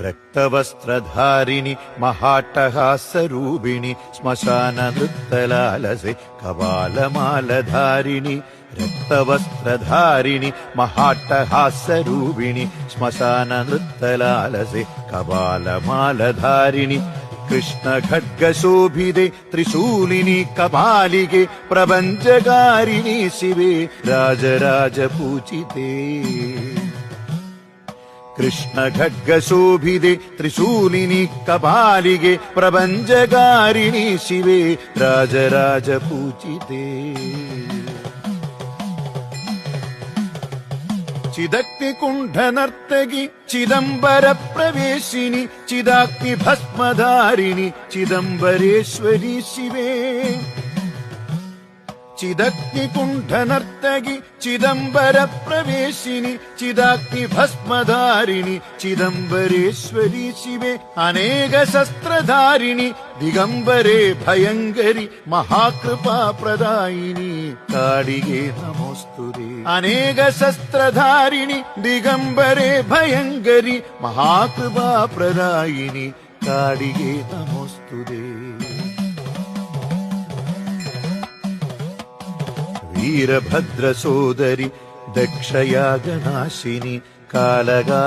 രക്തവസ്ത്രധാരിണി മഹാട്ടഹാസരൂപിണി ശ്മശാന നൃത്തലാലസെ കപാലമാലധാരിണി രക്തവസ്ത്രധാരിണി മഹാട്ടഹാസരൂപിണി ശ്മശാന നൃത്തലാലസെ കപാലമാലധാരിണി കൃഷ്ണഖഡ്ഗശോഭിതേ ത്രിശൂലിനി കപാലികെ പ്രപഞ്ചകാരിണി ശിവേ രാജരാജപൂജിതേ കൃഷ്ണഖഡ്ഗശോഭിതേ ത്രിശൂലിനി കപാലികെ പ്രപഞ്ചകാരിണി ശിവേ രാജരാജപൂജിതേ ചിദഗ്നികുണ്ഠനർത്തകി ചിദംബരപ്രവേശിനി ചിദാഗ്നിഭസ്മധാരിണി ചിദംബരേശ്വരി ശിവേ ചിദഗ്നികുണ്ഠനർത്തകി ചിദംബരപ്രവേശിനി ചിദാഗ്നിഭസ്മധാരിണി ചിദംബരേശ്വരി ശിവേ അനേക ശസ്ത്രധാരിണി ദിഗംബരേ ഭയങ്കരി മഹാകൃപാപ്രദായിനി കാളികേ നമോസ്തുതേ അനേക ശസ്ത്രധാരിണി ദിഗംബരേ ഭയങ്കരി മഹാകൃപാപ്രദായിനി കാളികേ നമോസ്തുതേ വീരഭദ്രസോദരി ദക്ഷയാഗനാശിനി കാലകാ